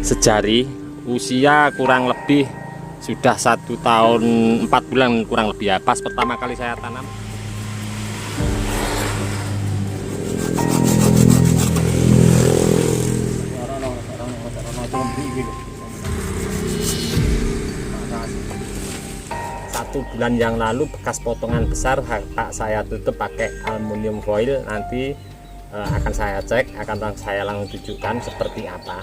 sejari, usia kurang lebih sudah 1 tahun 4 bulan kurang lebih ya, pas pertama kali saya tanam. Satu bulan yang lalu bekas potongan besar saya tutup pakai aluminium foil. Nanti akan saya cek, akan saya langsung tunjukkan seperti apa.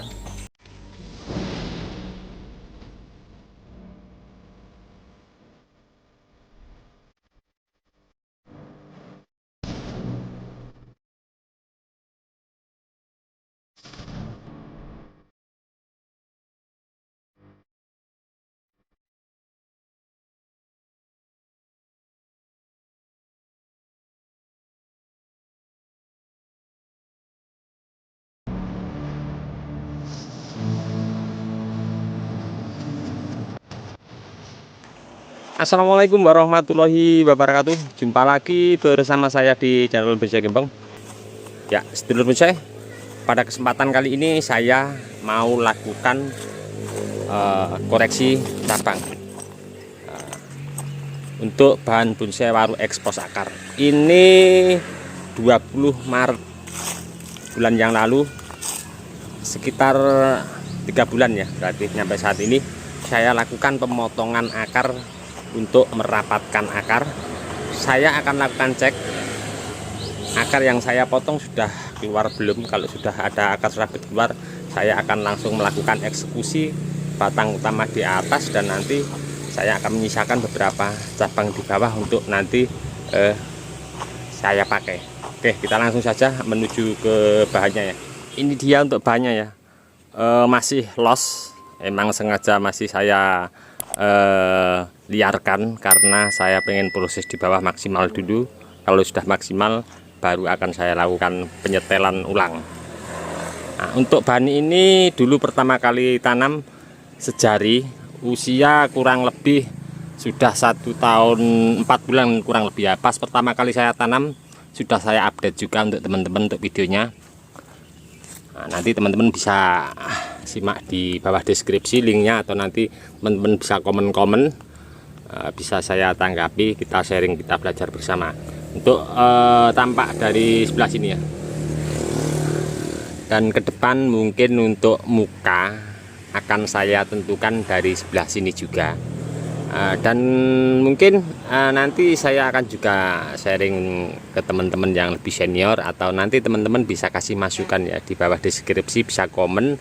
Assalamualaikum warahmatullahi wabarakatuh. Jumpa lagi bersama saya di channel Bonsai Gembong. Ya, sedulur bonsai, pada kesempatan kali ini saya mau lakukan koreksi cabang untuk bahan bonsai waru ekspos akar. Ini 20 Maret bulan yang lalu, sekitar 3 bulan ya, berarti sampai saat ini saya lakukan pemotongan akar. Untuk merapatkan akar, saya akan lakukan cek akar yang saya potong sudah keluar belum. Kalau sudah ada akar serabut keluar, saya akan langsung melakukan eksekusi batang utama di atas, dan nanti saya akan menyisakan beberapa cabang di bawah untuk nanti saya pakai. Oke, kita langsung saja menuju ke bahannya ya. Ini dia untuk bahannya ya, masih los, emang sengaja masih saya liarkan karena saya pengen proses di bawah maksimal dulu. Kalau sudah maksimal baru akan saya lakukan penyetelan ulang. Nah, untuk bahan ini dulu pertama kali tanam sejari, usia kurang lebih sudah 1 tahun 4 bulan kurang lebih ya, pas pertama kali saya tanam. Sudah saya update juga untuk teman-teman untuk videonya. Nah, nanti teman-teman bisa simak di bawah deskripsi linknya, atau nanti teman-teman bisa komen-komen, bisa saya tanggapi, kita sharing, kita belajar bersama. Untuk tampak dari sebelah sini ya, dan ke depan mungkin untuk muka akan saya tentukan dari sebelah sini juga. Dan mungkin nanti saya akan juga sharing ke teman-teman yang lebih senior, atau nanti teman-teman bisa kasih masukan ya di bawah deskripsi, bisa komen.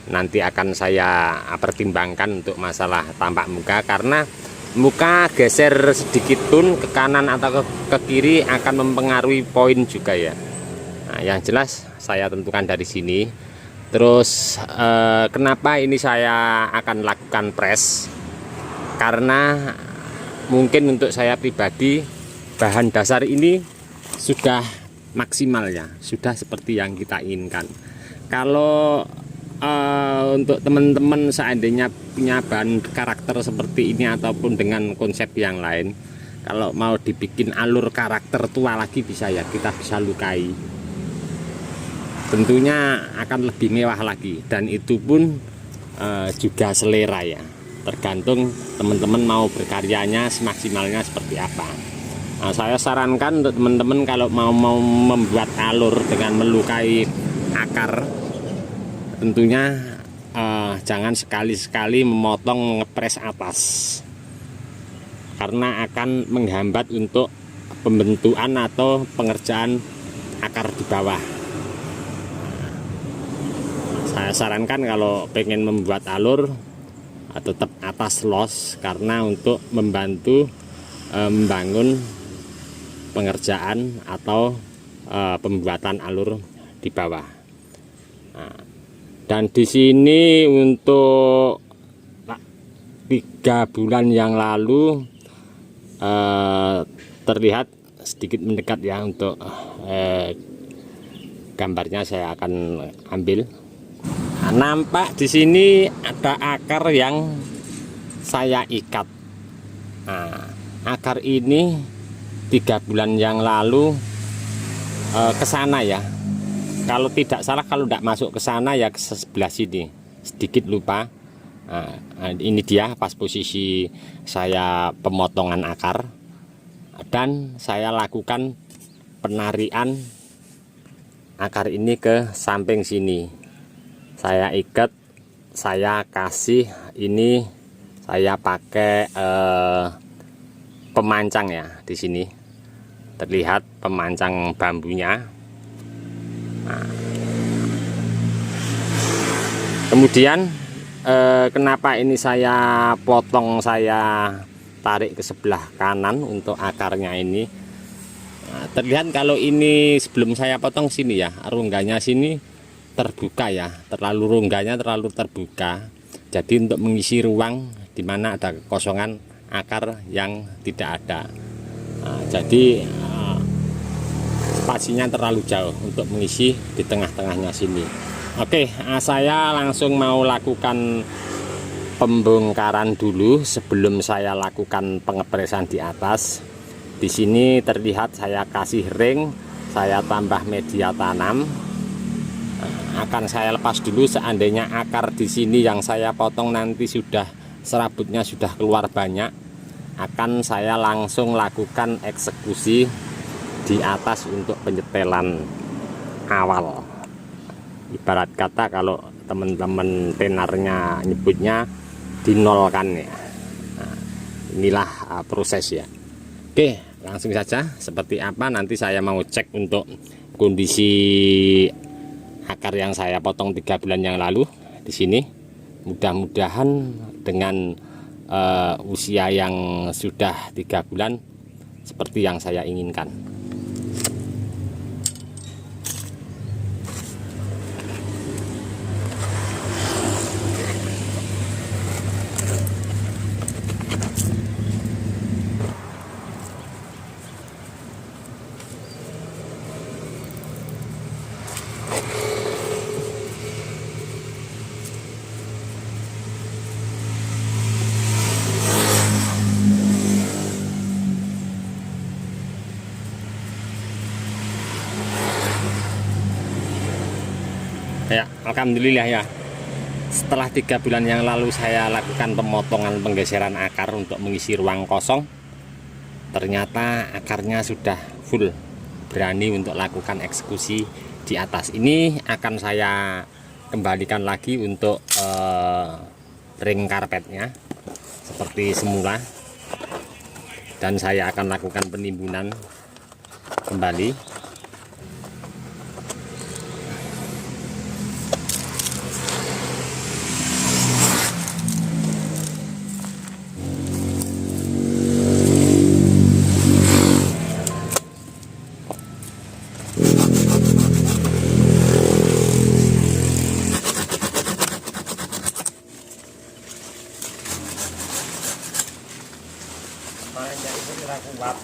Nanti akan saya pertimbangkan untuk masalah tampak muka, karena muka geser sedikit pun ke kanan atau ke kiri akan mempengaruhi poin juga ya. Nah, yang jelas saya tentukan dari sini. Terus kenapa ini saya akan lakukan press? Karena mungkin untuk saya pribadi bahan dasar ini sudah maksimal ya, sudah seperti yang kita inginkan. Kalau untuk teman-teman seandainya punya bahan karakter seperti ini ataupun dengan konsep yang lain, kalau mau dibikin alur karakter tua lagi bisa ya, kita bisa lukai. Tentunya akan lebih mewah lagi, dan itu pun juga selera ya. Tergantung teman-teman mau berkaryanya semaksimalnya seperti apa. Nah, saya sarankan untuk teman-teman kalau mau membuat alur dengan melukai akar, tentunya jangan sekali-sekali memotong ngepres atas, karena akan menghambat untuk pembentukan atau pengerjaan akar di bawah. Saya sarankan kalau pengen membuat alur tetap atas los, karena untuk membantu membangun pengerjaan atau pembuatan alur di bawah. Nah, dan di sini untuk 3 bulan yang lalu terlihat sedikit mendekat ya, untuk gambarnya saya akan ambil. Nah, nampak di sini ada akar yang saya ikat. Nah, akar ini 3 bulan yang lalu ke sana ya. Kalau tidak salah, kalau tidak masuk ke sana ya ke sebelah sini. sedikit lupa. Ini dia pas posisi saya pemotongan akar, dan saya lakukan penarian akar ini ke samping sini. Saya ikat, saya kasih ini, saya pakai pemancang ya. Di sini terlihat pemancang bambunya. Kemudian kenapa ini saya potong, saya tarik ke sebelah kanan untuk akarnya ini. Terlihat kalau ini sebelum saya potong sini ya, rongganya sini terbuka ya, rongganya terlalu terbuka. Jadi untuk mengisi ruang di mana ada kekosongan akar yang tidak ada. Jadi spasinya terlalu jauh untuk mengisi di tengah-tengahnya sini. Oke, saya langsung mau lakukan pembongkaran dulu sebelum saya lakukan pengepresan di atas. Di sini terlihat saya kasih ring, saya tambah media tanam. Akan saya lepas dulu, seandainya akar di sini yang saya potong nanti sudah serabutnya sudah keluar banyak, akan saya langsung lakukan eksekusi di atas untuk penyetelan awal. Ibarat kata kalau teman-teman tenarnya nyebutnya dinolkan ya. Inilah proses ya. Oke, langsung saja seperti apa nanti saya mau cek untuk kondisi akar yang saya potong 3 bulan yang lalu di sini. Mudah-mudahan dengan usia yang sudah 3 bulan seperti yang saya inginkan. Ya, alhamdulillah ya. Setelah 3 bulan yang lalu saya lakukan pemotongan penggeseran akar untuk mengisi ruang kosong, ternyata akarnya sudah full, berani untuk lakukan eksekusi di atas. Ini akan saya kembalikan lagi untuk ring karpetnya seperti semula, dan saya akan lakukan penimbunan kembali. Kuat.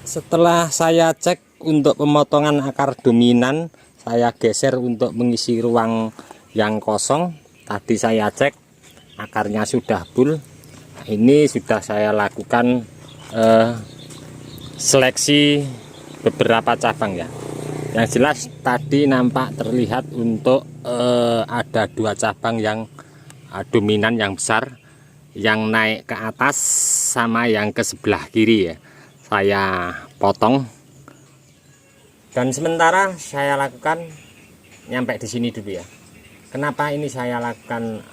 Setelah saya cek untuk pemotongan akar dominan, saya geser untuk mengisi ruang yang kosong. Tadi saya cek akarnya sudah full. Ini sudah saya lakukan seleksi beberapa cabang ya. Yang jelas tadi nampak terlihat untuk ada 2 cabang yang dominan yang besar. yang naik ke atas sama yang ke sebelah kiri ya, saya potong. Dan sementara saya lakukan nyampe di sini dulu ya. Kenapa ini saya lakukan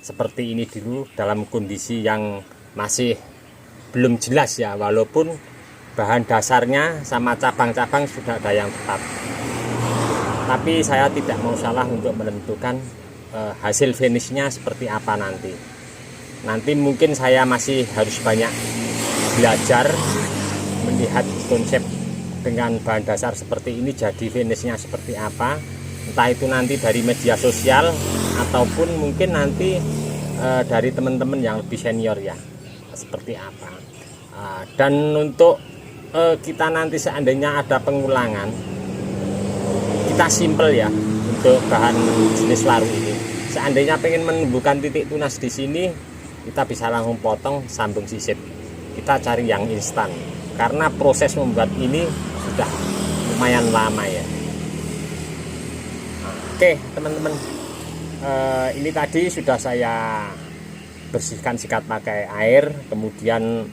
seperti ini dulu dalam kondisi yang masih belum jelas ya, walaupun bahan dasarnya sama cabang-cabang sudah ada yang tetap. Tapi saya tidak mau salah untuk menentukan hasil finishnya seperti apa nanti. Nanti mungkin saya masih harus banyak belajar melihat konsep dengan bahan dasar seperti ini jadi finishnya seperti apa. Entah itu nanti dari media sosial ataupun mungkin nanti dari teman-teman yang lebih senior ya, seperti apa. Dan untuk kita nanti seandainya ada pengulangan, kita simple ya untuk bahan jenis laru ini. Seandainya pengen menumbuhkan titik tunas di sini, kita bisa langsung potong sambung sisip. Kita cari yang instan karena proses membuat ini sudah lumayan lama ya. Oke teman-teman, ini tadi sudah saya bersihkan sikat pakai air, kemudian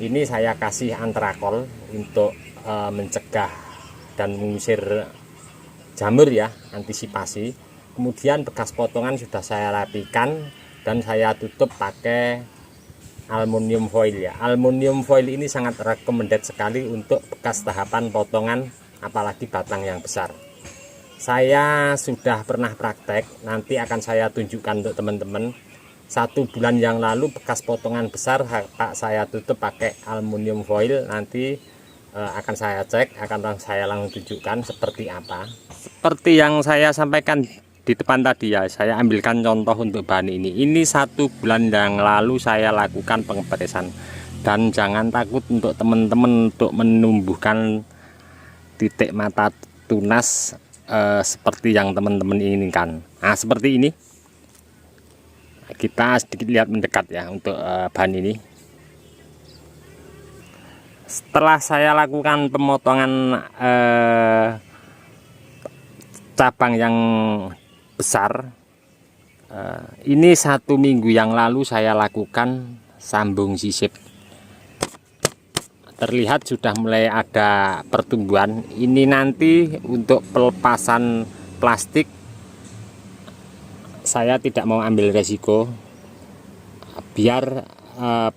ini saya kasih antrakol untuk mencegah dan mengusir jamur ya, antisipasi. Kemudian bekas potongan sudah saya rapikan dan saya tutup pakai aluminium foil ya. Aluminium foil ini sangat recommended sekali untuk bekas tahapan potongan, apalagi batang yang besar. Saya sudah pernah praktek, nanti akan saya tunjukkan untuk teman-teman. 1 bulan yang lalu bekas potongan besar Pak saya tutup pakai aluminium foil, nanti akan saya cek, akan saya langsung tunjukkan seperti apa. Seperti yang saya sampaikan di depan tadi ya, saya ambilkan contoh untuk bahan ini. Ini 1 bulan yang lalu saya lakukan pengepresan. Dan jangan takut untuk teman-teman untuk menumbuhkan titik mata tunas seperti yang teman-teman inginkan. Nah seperti ini. Kita sedikit lihat mendekat ya untuk bahan ini. Setelah saya lakukan pemotongan cabang yang besar, ini 1 minggu yang lalu saya lakukan sambung sisip. Terlihat sudah mulai ada pertumbuhan. Ini nanti untuk pelepasan plastik saya tidak mau ambil resiko, biar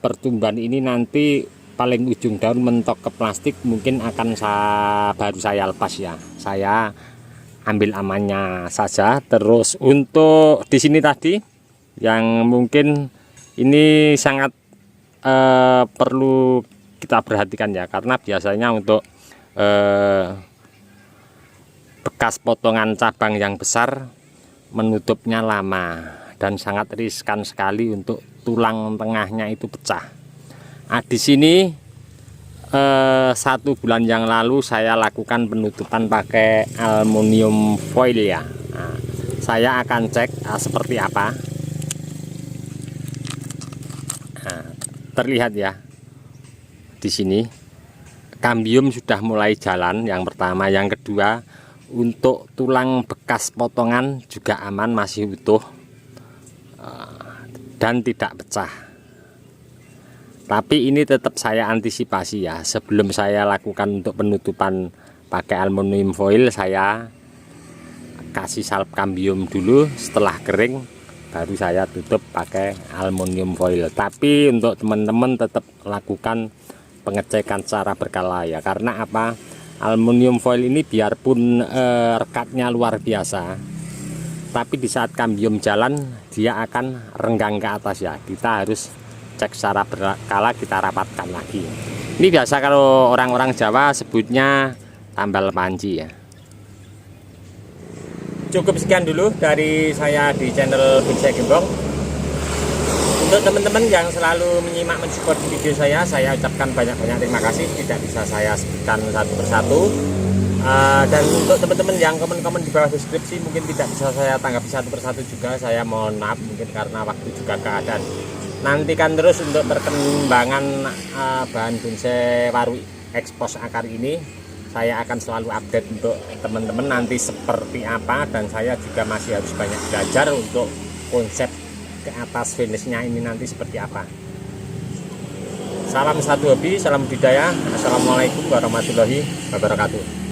pertumbuhan ini nanti paling ujung daun mentok ke plastik mungkin akan baru saya lepas ya. Saya ambil amannya saja. Terus untuk di sini tadi yang mungkin ini sangat perlu kita perhatikan ya, karena biasanya untuk bekas potongan cabang yang besar menutupnya lama dan sangat riskan sekali untuk tulang tengahnya itu pecah. Nah, di sini 1 bulan yang lalu saya lakukan penutupan pakai aluminium foil ya. Nah, saya akan cek seperti apa. Nah, terlihat ya di sini kambium sudah mulai jalan yang pertama, yang kedua untuk tulang bekas potongan juga aman, masih utuh dan tidak pecah. Tapi ini tetap saya antisipasi ya, sebelum saya lakukan untuk penutupan pakai aluminium foil, saya kasih salep kambium dulu. Setelah kering baru saya tutup pakai aluminium foil. Tapi untuk teman-teman tetap lakukan pengecekan secara berkala ya, karena apa? Aluminium foil ini biarpun rekatnya luar biasa, tapi di saat kambium jalan dia akan renggang ke atas ya. Kita harus cek secara berkala, kita rapatkan lagi. Ini biasa kalau orang-orang Jawa sebutnya tambal panci ya. Cukup sekian dulu dari saya di channel Bonsai Gembong. Untuk teman-teman yang selalu menyimak mensupport video saya ucapkan banyak-banyak terima kasih. Tidak bisa saya sebutkan satu persatu. Dan untuk teman-teman yang komen-komen di bawah deskripsi mungkin tidak bisa saya tanggapi satu persatu juga, saya mohon maaf, mungkin karena waktu juga keadaan. Nantikan terus untuk perkembangan bahan bonsai waru ekspos akar ini. Saya akan selalu update untuk teman-teman nanti seperti apa, dan saya juga masih harus banyak belajar untuk konsep ke atas finishnya ini nanti seperti apa. Salam satu hobi, salam budidaya. Assalamualaikum warahmatullahi wabarakatuh.